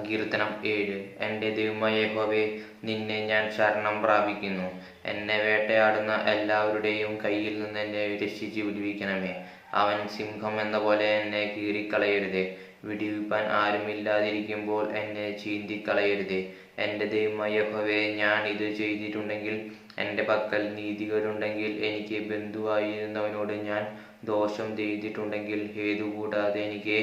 സങ്കീർത്തനം 7. എൻ്റെ ദൈവമായ യഹോവേ, നിന്നെ ഞാൻ ശരണം പ്രാപിക്കുന്നു. എന്നെ വേട്ടയാടുന്ന എല്ലാവരുടെയും കയ്യിൽ നിന്ന് എന്നെ രക്ഷിച്ച് വിടുവിക്കണമേ. അവൻ സിംഹം എന്ന പോലെ എന്നെ കീറിക്കളയരുതേ. വിടുവിപ്പാൻ ആരുമില്ലാതിരിക്കുമ്പോൾ എന്നെ ചീന്തിക്കളയരുതേ. എൻ്റെ ദൈവമായ യഹോവേ, ഞാൻ ഇത് ചെയ്തിട്ടുണ്ടെങ്കിൽ, എൻ്റെ പക്കൽ നീതികേടുണ്ടെങ്കിൽ, എനിക്ക് ബന്ധുവായിരുന്നവനോട് ഞാൻ ദോഷം ചെയ്തിട്ടുണ്ടെങ്കിൽ, ഹേതു കൂടാതെ എനിക്ക്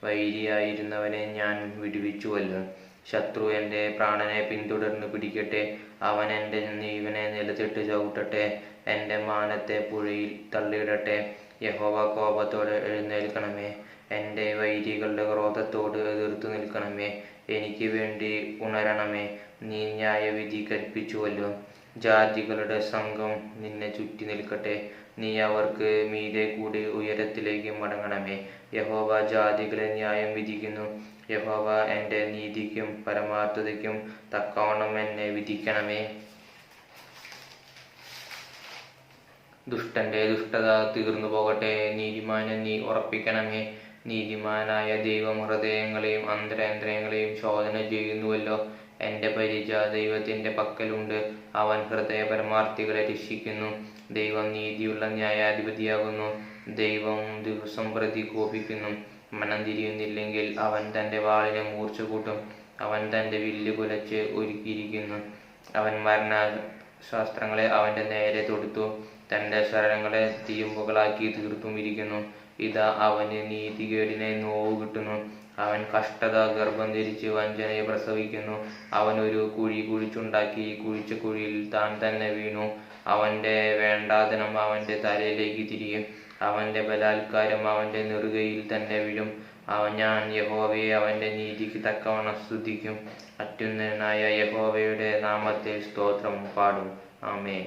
വൈരിയായിരുന്നവനെ ഞാൻ വിടുവിച്ചുവല്ലോ. ശത്രു എൻ്റെ പ്രാണനെ പിന്തുടർന്ന് പിടിക്കട്ടെ. അവൻ എൻ്റെ ജീവനെ നിലത്തിട്ട് ചവിട്ടട്ടെ. എൻ്റെ മാനത്തെ പുഴയിൽ തള്ളിയിടട്ടെ. യഹോവ കോപത്തോടെ എഴുന്നേൽക്കണമേ. എൻ്റെ വൈരികളുടെ ക്രോധത്തോട് എതിർത്തു നിൽക്കണമേ. എനിക്ക് വേണ്ടി ഉണരണമേ. നീ ന്യായവിധി കൽപ്പിച്ചുവല്ലോ. ജാതികളുടെ സംഘം നിന്നെ ചുറ്റി നിൽക്കട്ടെ. നീ അവർക്ക് മീതെ കൂടി ഉയരത്തിലേക്ക് മടങ്ങണമേ. യഹോവ ജാതികളെ ന്യായം വിധിക്കുന്നു. യഹോവ എൻ്റെ നീതിക്കും പരമാർത്ഥതയ്ക്കും തക്കവണ്ണം എന്നെ വിധിക്കണമേ. ദുഷ്ടന്റെ ദുഷ്ടത തീർന്നു പോകട്ടെ. നീതിമാനെ നീ ഉറപ്പിക്കണമേ. നീതിമാനായ ദൈവം ഹൃദയങ്ങളെയും അന്തരേന്ദ്രിയങ്ങളെയും ശോധന ചെയ്യുന്നുവല്ലോ. എൻ്റെ പരിച ദൈവത്തിൻ്റെ പക്കലുണ്ട്. അവൻ ഹൃദയ പരമാർത്ഥികളെ രക്ഷിക്കുന്നു. ദൈവം നീതിയുള്ള ന്യായാധിപതിയാകുന്നു. ദൈവം ദിവസം പ്രതി കോപിക്കുന്നു. മനം തിരിയുന്നില്ലെങ്കിൽ അവൻ തൻ്റെ വാളിനെ മൂർച്ച കൂട്ടും. അവൻ തൻ്റെ വില്ല് കുലച്ച് ഒരുക്കിയിരിക്കുന്നു. അവൻ മരണശാസ്ത്രങ്ങളെ അവൻ്റെ നേരെ തൊടുത്തു. തൻ്റെ ശരങ്ങളെ തീമ്പുകളാക്കി തീർത്തും ഇരിക്കുന്നു. ഇതാ അവന് നീതികേടിനെ നോവ് കിട്ടുന്നു. അവൻ കഷ്ടത ഗർഭം ധരിച്ച് വഞ്ചനയെ പ്രസവിക്കുന്നു. അവൻ ഒരു കുഴി കുഴിച്ചുണ്ടാക്കി കുഴിച്ച കുഴിയിൽ താൻ തന്നെ വീണു. അവൻ്റെ വേണ്ടാതനം അവൻ്റെ തലയിലേക്ക് തിരിയും. അവൻ്റെ ബലാത്കാരം അവൻ്റെ നെറുകയിൽ തന്നെ വീഴും. ഞാൻ യഹോവയെ അവൻ്റെ നീതിക്ക് തക്കവണ്ണം സ്തുതിക്കും. അത്യുന്നതനായ യഹോവയുടെ നാമത്തെ സ്തോത്രം പാടും. ആമേൻ.